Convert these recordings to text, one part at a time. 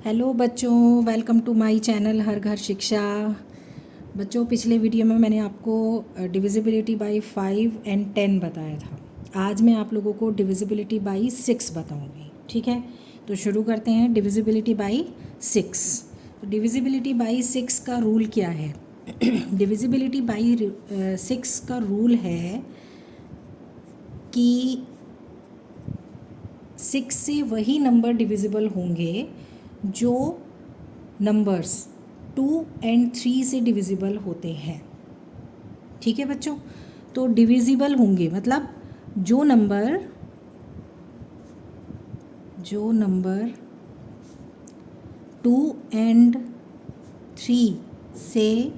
Hello बच्चों, welcome to my channel हर घर शिक्षा। बच्चों, पिछले वीडियो में मैंने आपको डिविजिबिलिटी बाय 5 एंड 10 बताया था। आज मैं आप लोगों को डिविजिबिलिटी बाय 6 बताऊंगी। ठीक है, तो शुरू करते हैं डिविजिबिलिटी बाय 6। तो डिविजिबिलिटी बाय 6 का रूल क्या है? डिविजिबिलिटी बाय 6 का रूल है कि 6 से वही नंबर डिविजिबल होंगे जो नंबर्स 2 एंड 3 से डिविजिबल होते हैं। ठीक है बच्चों, तो डिविजिबल होंगे मतलब जो नंबर 2 एंड 3 से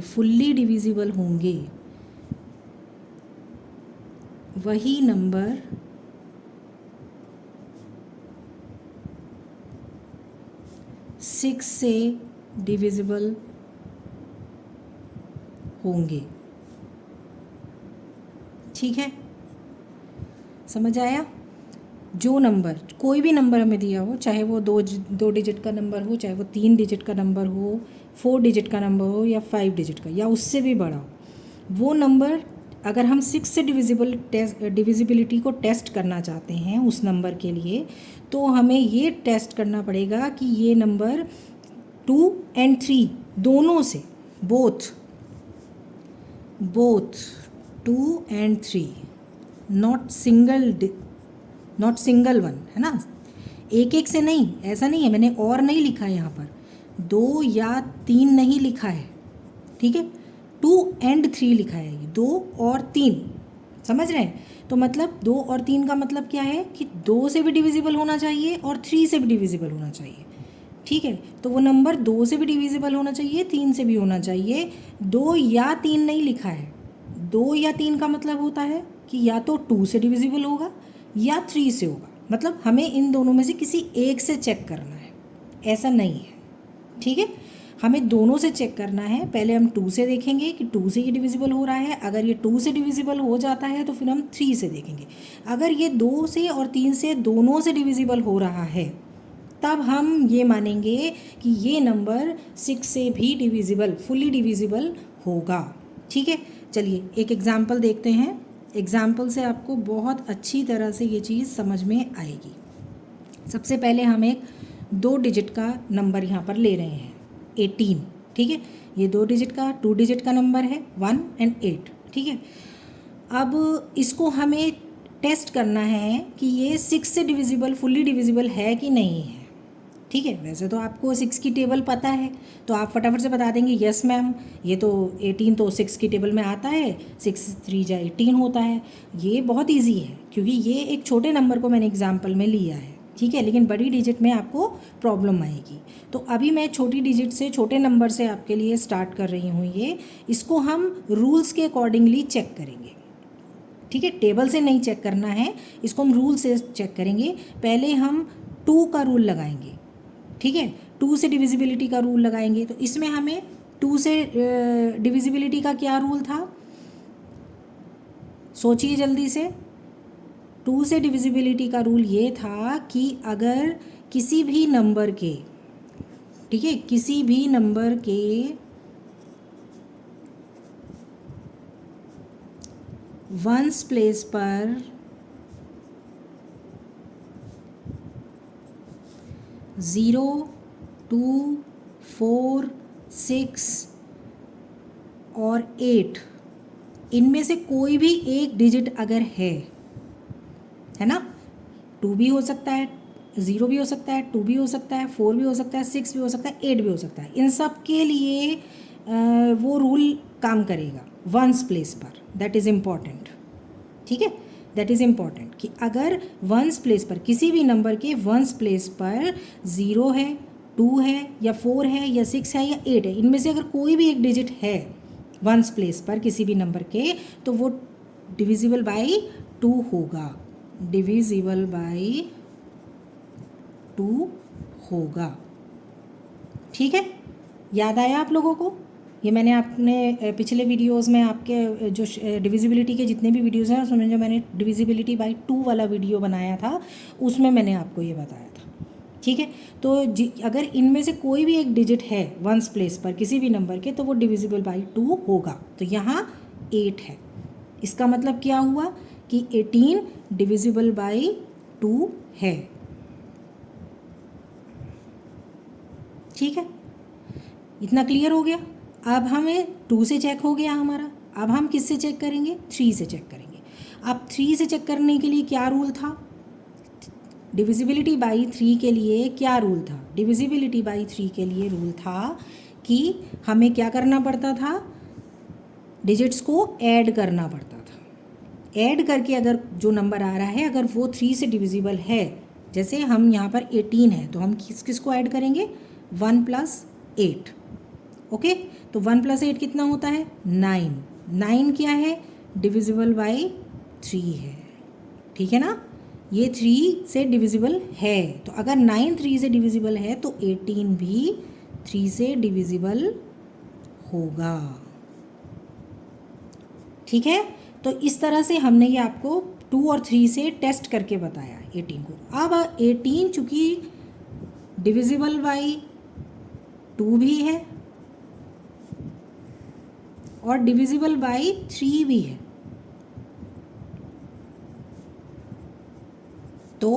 फुल्ली डिविजिबल होंगे वही नंबर 6 से डिविजिबल होंगे। ठीक है, समझ आया? जो नंबर, कोई भी नंबर हमें दिया हो, चाहे वो दो डिजिट का नंबर हो, चाहे वो 3 डिजिट का नंबर हो, 4 डिजिट का नंबर हो, या 5 डिजिट का, या उससे भी बड़ा हो, वो नंबर अगर हम 6 से डिविजिबिलिटी को टेस्ट करना चाहते हैं उस नंबर के लिए, तो हमें ये टेस्ट करना पड़ेगा कि ये नंबर 2 एंड 3 दोनों से, both 2 and 3, not single one, है ना? एक एक से नहीं, ऐसा नहीं है, मैंने और नहीं लिखा है यहाँ पर, 2 या 3 नहीं लिखा है। ठीक है, 2 एंड 3 लिखा है, ये 2 और 3, समझ रहे हैं? तो मतलब 2 और 3 का मतलब क्या है कि 2 से भी डिविजिबल होना चाहिए और 3 से भी डिविजिबल होना चाहिए। ठीक है, तो वो नंबर 2 से भी डिविजिबल होना चाहिए, 3 से भी होना चाहिए। 2 या 3 नहीं लिखा है। 2 या 3 का मतलब होता है कि या तो 2 से डिविजिबल होगा या 3 से होगा, मतलब हमें इन दोनों में से किसी एक से चेक करना है, ऐसा नहीं है। ठीक है, हमें दोनों से चेक करना है। पहले हम 2 से देखेंगे कि 2 से ये डिविजिबल हो रहा है। अगर ये 2 से डिविजिबल हो जाता है तो फिर हम 3 से देखेंगे। अगर ये 2 से और 3 से दोनों से डिविजिबल हो रहा है, तब हम ये मानेंगे कि ये नंबर 6 से भी डिविजिबल, फुल्ली डिविजिबल होगा। ठीक है, चलिए एक एग्जाम्पल देखते हैं। एग्जाम्पल से आपको बहुत अच्छी तरह से ये चीज़ समझ में आएगी। सबसे पहले हम एक 2 डिजिट का नंबर यहाँ पर ले रहे हैं, 18। ठीक है, ये 2 डिजिट का, 2 डिजिट का नंबर है, 1 एंड 8। ठीक है, अब इसको हमें टेस्ट करना है कि ये 6 से डिविजिबल, फुल्ली डिविजिबल है कि नहीं है। ठीक है, वैसे तो आपको 6 की टेबल पता है, तो आप फटाफट से बता देंगे यस मैम, ये तो 18 तो 6 की टेबल में आता है, 6 3 जा 18 होता है। ये बहुत इजी है क्योंकि ये एक छोटे नंबर को मैंने एग्जाम्पल में लिया है। ठीक है, लेकिन बड़ी डिजिट में आपको प्रॉब्लम आएगी। तो अभी मैं छोटी डिजिट से, छोटे नंबर से आपके लिए स्टार्ट कर रही हूँ। इसको हम रूल्स के अकॉर्डिंगली चेक करेंगे। ठीक है, टेबल से नहीं चेक करना है, इसको हम रूल से चेक करेंगे। पहले हम 2 का रूल लगाएंगे। ठीक है, 2 से डिविजिबिलिटी का रूल लगाएंगे। तो इसमें हमें 2 से डिविजिबिलिटी का क्या रूल था, सोचिए जल्दी से। 2 से डिविजिबिलिटी का रूल ये था कि अगर किसी भी नंबर के, ठीक है, किसी भी नंबर के वंस प्लेस पर 0, 2, 4, 6 और 8, इनमें से कोई भी एक डिजिट अगर है ना, 2 भी हो सकता है, 0 भी हो सकता है, 2 भी हो सकता है, 4 भी हो सकता है, 6 भी हो सकता है, 8 भी हो सकता है। इन सब के लिए वो रूल काम करेगा वंस प्लेस पर। That is important. ठीक है, दैट इज़ इम्पॉर्टेंट कि अगर वंस प्लेस पर, किसी भी नंबर के वंस प्लेस पर 0 है, 2 है, या 4 है, या 6 है, या 8 है, इनमें से अगर कोई भी एक डिजिट है वंस प्लेस पर किसी भी नंबर के, तो वो डिविजिबल बाय 2 होगा। डिविजिबल बाय 2 होगा। ठीक है, याद आया आप लोगों को? ये मैंने अपने पिछले वीडियोस में आपके जो डिविजिबिलिटी के जितने भी वीडियोस हैं उसमें जो मैंने डिविजिबिलिटी बाय 2 वाला वीडियो बनाया था उसमें मैंने आपको ये बताया था। ठीक है, तो अगर इनमें से कोई भी एक डिजिट है वंस प्लेस पर किसी भी नंबर के तो वो डिविजिबल बाय 2 होगा। तो यहाँ 8 है, इसका मतलब क्या हुआ कि 18 डिविजिबल बाय 2 है। ठीक है, इतना क्लियर हो गया। अब हमें 2 से चेक हो गया हमारा, अब हम किससे चेक करेंगे? 3 से चेक करेंगे। अब 3 से चेक करने के लिए क्या रूल था? डिविजिबिलिटी बाई 3 के लिए क्या रूल था? डिविजिबिलिटी बाई 3 के लिए रूल था कि हमें क्या करना पड़ता था? डिजिट्स को ऐड करना पड़ता था। ऐड करके अगर जो नंबर आ रहा है अगर वो 3 से डिविजिबल है, जैसे हम यहाँ पर 18 है तो हम किस को ऐड करेंगे? 1 + 8। ओके, तो 1 + 8 कितना होता है? 9। 9 क्या है? डिविजिबल बाई 3 है। ठीक है ना, ये 3 से डिविजिबल है। तो अगर 9 3 से डिविजिबल है तो 18 भी 3 से डिविजिबल होगा। ठीक है, तो इस तरह से हमने ये आपको 2 और 3 से टेस्ट करके बताया 18 को। अब 18 चूंकि डिविजिबल बाई 2 भी है और डिविजिबल बाई 3 भी है, तो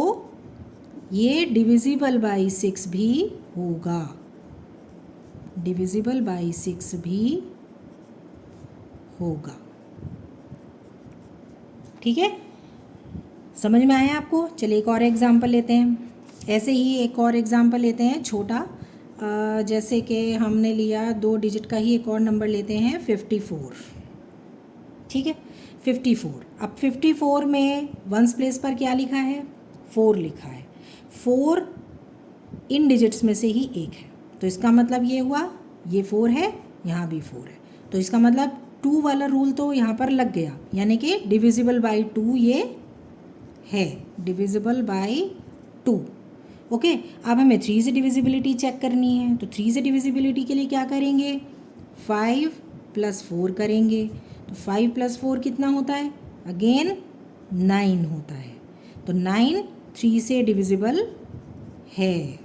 ये डिविजिबल बाई 6 भी होगा। डिविजिबल बाई 6 भी होगा। ठीक है, समझ में आया आपको? चलिए एक और एग्जांपल लेते हैं। ऐसे ही एक और एग्जांपल लेते हैं छोटा, जैसे कि हमने लिया 2 डिजिट का ही एक और नंबर लेते हैं 54। ठीक है, 54। अब 54 में वंस प्लेस पर क्या लिखा है? 4 लिखा है। 4 इन डिजिट्स में से ही एक है, तो इसका मतलब ये हुआ ये 4 है, यहाँ भी 4 है, तो इसका मतलब 2 वाला रूल तो यहाँ पर लग गया, यानी कि डिविजिबल बाई 2 ये है, डिविजिबल बाई 2। ओके, अब हमें 3 से डिविजिबिलिटी चेक करनी है, तो 3 से डिविजिबिलिटी के लिए क्या करेंगे? 5 + 4 करेंगे। तो 5 + 4 कितना होता है? अगेन 9 होता है। तो 9 3 से डिविजिबल है,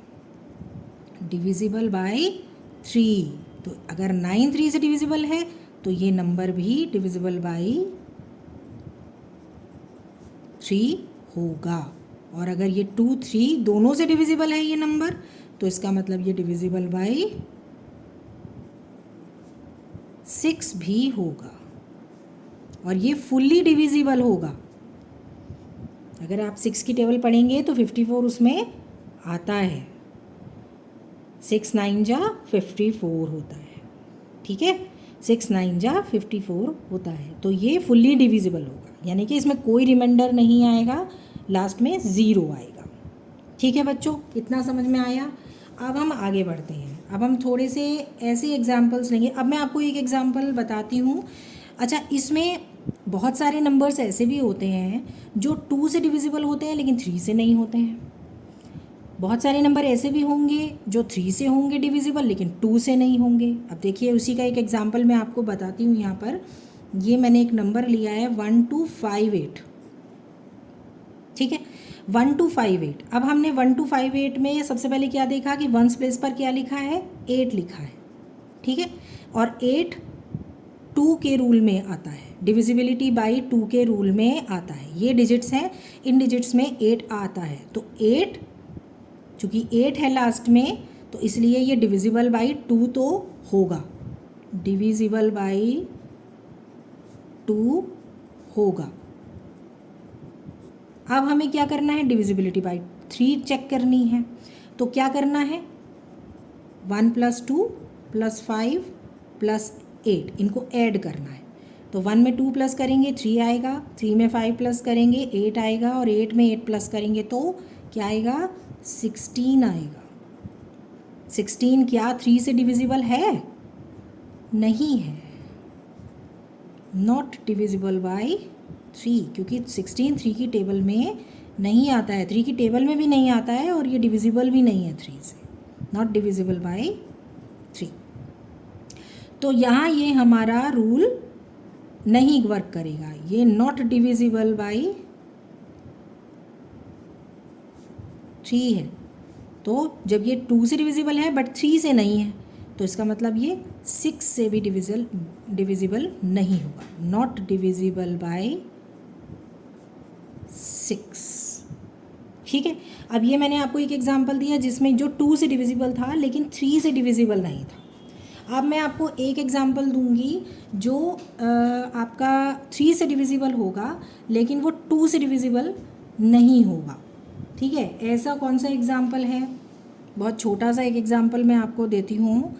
डिविजिबल बाय 3। तो अगर 9 3 से डिविजिबल है तो ये नंबर भी डिविजिबल बाय 3 होगा। और अगर ये 2 3 दोनों से डिविजिबल है ये नंबर, तो इसका मतलब ये डिविजिबल बाय 6 भी होगा और ये फुल्ली डिविजिबल होगा। अगर आप 6 की टेबल पढ़ेंगे तो 54 उसमें आता है, 6 9 जा 54 होता है। ठीक है, 6 9 जा 54 होता है, तो ये फुल्ली डिविजिबल होगा, यानी कि इसमें कोई रिमाइंडर नहीं आएगा, लास्ट में 0 आएगा। ठीक है बच्चों, इतना समझ में आया? अब हम आगे बढ़ते हैं। अब हम थोड़े से ऐसे एग्जाम्पल्स लेंगे। अब मैं आपको एक एग्जाम्पल बताती हूँ। अच्छा, इसमें बहुत सारे नंबर्स ऐसे भी होते हैं जो 2 से डिविजिबल होते हैं लेकिन 3 से नहीं होते हैं। बहुत सारे नंबर ऐसे भी होंगे जो 3 से होंगे डिविजिबल लेकिन 2 से नहीं होंगे। अब देखिए उसी का एक एग्जाम्पल मैं आपको बताती हूँ। यहाँ पर ये मैंने एक नंबर लिया है 1258। ठीक है, 1258। अब हमने 1258 में सबसे पहले क्या देखा कि वंस प्लेस पर क्या लिखा है? 8 लिखा है। ठीक है, और 8 2 के रूल में आता है, डिविजिबिलिटी बाई 2 के रूल में आता है। ये डिजिट्स हैं, इन डिजिट्स में 8 आता है, तो 8 चूँकि 8 है लास्ट में तो इसलिए ये डिविजिबल बाई 2 तो होगा, डिविजिबल बाई 2 होगा। अब हमें क्या करना है? डिविजिबिलिटी बाई 3 चेक करनी है। तो क्या करना है? 1 + 2 + 5 + 8 इनको ऐड करना है। तो 1 में 2 प्लस करेंगे 3 आएगा, 3 में 5 प्लस करेंगे 8 आएगा, और 8 में 8 प्लस करेंगे तो क्या आएगा? 16 आएगा। 16 क्या 3 से डिविजिबल है? नहीं है, नॉट डिविजिबल बाई 3, क्योंकि 16 3 की टेबल में नहीं आता है, 3 की टेबल में भी नहीं आता है, और ये डिविजिबल भी नहीं है 3 से, नॉट डिविजिबल बाई 3। तो यहाँ ये हमारा रूल नहीं वर्क करेगा, ये नॉट डिविजिबल बाई 3 है। तो जब ये 2 से डिविजिबल है बट 3 से नहीं है, तो इसका मतलब ये 6 से भी डिविजिबल नहीं होगा, नॉट डिविजिबल बाय 6। ठीक है, अब ये मैंने आपको एक एग्जांपल दिया जिसमें जो 2 से डिविजिबल था लेकिन 3 से डिविजिबल नहीं था। अब मैं आपको एक एग्जांपल दूंगी जो आपका 3 से डिविजिबल होगा लेकिन वो 2 से डिविजिबल नहीं होगा। ठीक है, ऐसा कौन सा एग्जांपल है? बहुत छोटा सा एक एग्जांपल मैं आपको देती हूँ।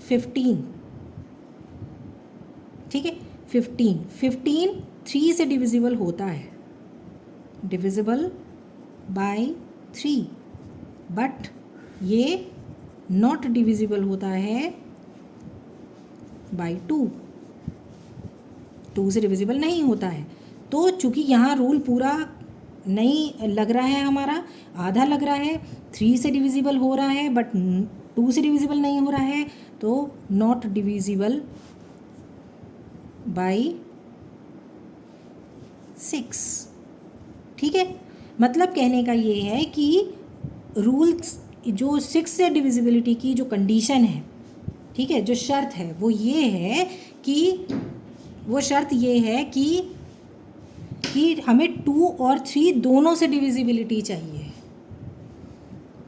15, ठीक है, 15 3 से डिविजिबल होता है, डिविजिबल बाय 3, बट ये नॉट डिविजिबल होता है बाय 2 से डिविजिबल नहीं होता है। तो चूंकि यहाँ रूल पूरा नहीं लग रहा है, हमारा आधा लग रहा है, 3 से डिविजिबल हो रहा है बट 2 से डिविजिबल नहीं हो रहा है, तो नॉट डिविजिबल बाय 6। ठीक है, मतलब कहने का ये है कि रूल्स जो 6 से डिविजिबिलिटी की जो कंडीशन है, ठीक है, जो शर्त है वो ये है कि हमें 2 और 3 दोनों से डिविजिबिलिटी चाहिए।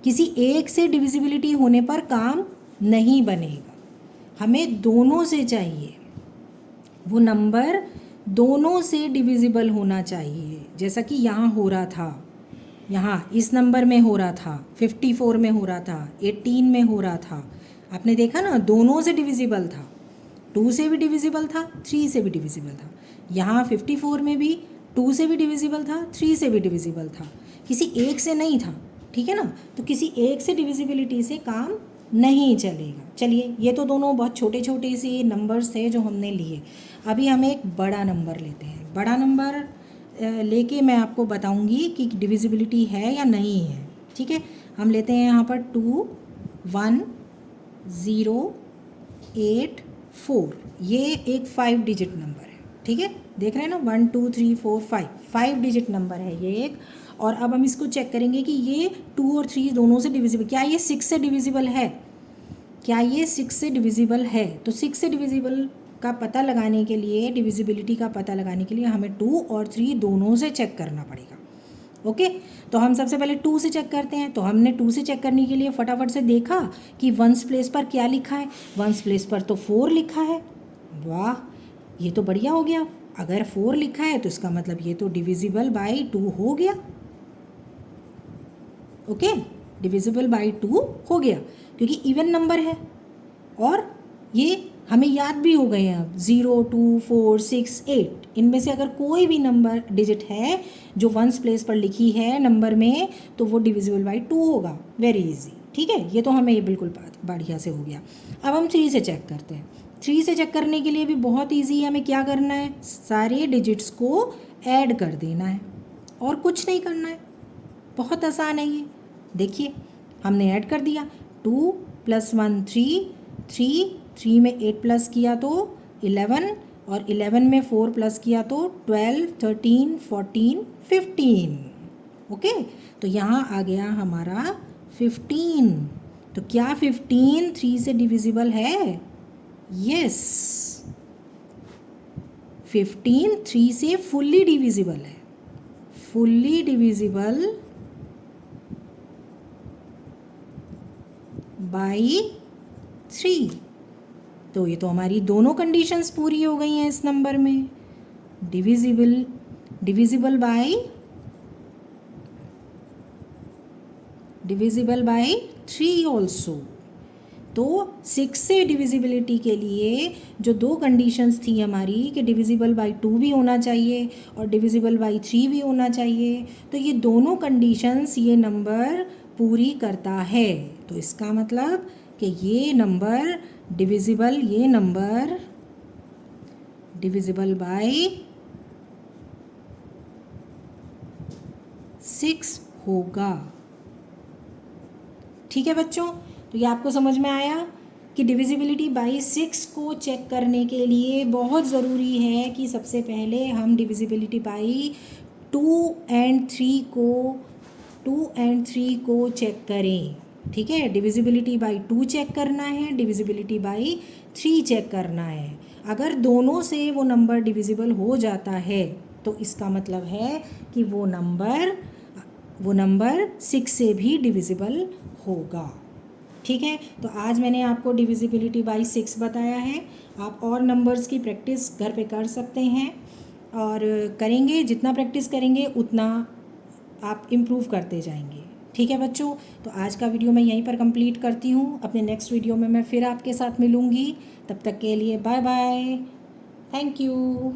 किसी एक से डिविजिबिलिटी होने पर काम नहीं बनेगा, हमें दोनों से चाहिए, वो नंबर दोनों से डिविजिबल होना चाहिए। जैसा कि यहाँ हो रहा था, यहाँ इस नंबर में हो रहा था, 54 में हो रहा था, 18 में हो रहा था, आपने देखा ना, दोनों से डिविजिबल था, 2 से भी डिविजिबल था, 3 से भी डिविजिबल था। यहाँ 54 में भी 2 से भी डिविजिबल था, 3 से भी डिविजिबल था, किसी एक से नहीं था। ठीक है ना, तो किसी एक से डिविजिबिलिटी से काम नहीं चलेगा। चलिए, ये तो दोनों बहुत छोटे छोटे से नंबर्स थे जो हमने लिए। अभी हम एक बड़ा नंबर लेते हैं। बड़ा नंबर लेके मैं आपको बताऊंगी कि डिविजिबिलिटी है या नहीं है। ठीक है, हम लेते हैं यहाँ पर 2 1 0 8 4, ये एक 5 डिजिट नंबर है। ठीक है, देख रहे हैं ना, 1 2 3 4 5 डिजिट नंबर है ये एक। और अब हम इसको चेक करेंगे कि ये 2 और 3 दोनों से डिविजिबल, क्या ये 6 से डिविजिबल है? क्या ये 6 से डिविजिबल है? तो 6 से डिविजिबल का पता लगाने के लिए, डिविजिबिलिटी का पता लगाने के लिए हमें 2 और 3 दोनों से चेक करना पड़ेगा। ओके, तो हम सबसे पहले 2 से चेक करते हैं। तो हमने 2 से चेक करने के लिए फटाफट से देखा कि वंस प्लेस पर क्या लिखा है। वंस प्लेस पर तो 4 लिखा है। वाह, ये तो बढ़िया हो गया। अगर 4 लिखा है तो इसका मतलब ये तो डिविजिबल बाय 2 हो गया। ओके, डिविजिबल बाय 2 हो गया क्योंकि इवन नंबर है और ये हमें याद भी हो गए हैं। अब 0 2 4 6 8 इनमें से अगर कोई भी नंबर डिजिट है जो वंस प्लेस पर लिखी है नंबर में, तो वो डिविजिबल बाय 2 होगा। Very easy. ठीक है, ये तो हमें ये बिल्कुल बढ़िया से हो गया। अब हम 3 से चेक करते हैं। 3 से चेक करने के लिए भी बहुत ईजी है। हमें क्या करना है, सारे डिजिट्स को ऐड कर देना है और कुछ नहीं करना है। बहुत आसान है ये। देखिए, हमने ऐड कर दिया। 2 + 1 3 3 में 8 प्लस किया तो 11, और 11 में 4 प्लस किया तो 12 13 14 15। ओके, तो यहाँ आ गया हमारा 15। तो क्या 15 3 से डिविजिबल है? यस, 15 3 से फुल्ली डिविजिबल है। Fully divisible by 3। तो ये तो हमारी दोनों कंडीशंस पूरी हो गई हैं इस नंबर में। Divisible by 3 also. तो 6 से डिविजिबिलिटी के लिए जो दो कंडीशंस थी हमारी कि डिविजिबल बाय 2 भी होना चाहिए और डिविजिबल बाय 3 भी होना चाहिए, तो ये दोनों कंडीशंस ये नंबर पूरी करता है। तो इसका मतलब कि ये नंबर डिविजिबल बाय 6 होगा। ठीक है बच्चों, तो ये आपको समझ में आया कि डिविजिबिलिटी बाई 6 को चेक करने के लिए बहुत ज़रूरी है कि सबसे पहले हम डिविजिबिलिटी बाई 2 एंड 3 को चेक करें। ठीक है, डिविजिबिलिटी बाई 2 चेक करना है, डिविजिबिलिटी बाई 3 चेक करना है। अगर दोनों से वो नंबर डिविजिबल हो जाता है तो इसका मतलब है कि वो नंबर 6 से भी डिविजिबल होगा। ठीक है, तो आज मैंने आपको डिविजिबिलिटी बाई 6 बताया है। आप और नंबर्स की प्रैक्टिस घर पे कर सकते हैं और करेंगे, जितना प्रैक्टिस करेंगे उतना आप इम्प्रूव करते जाएंगे। ठीक है बच्चों, तो आज का वीडियो मैं यहीं पर कंप्लीट करती हूँ। अपने नेक्स्ट वीडियो में मैं फिर आपके साथ मिलूँगी। तब तक के लिए बाय बाय, थैंक यू।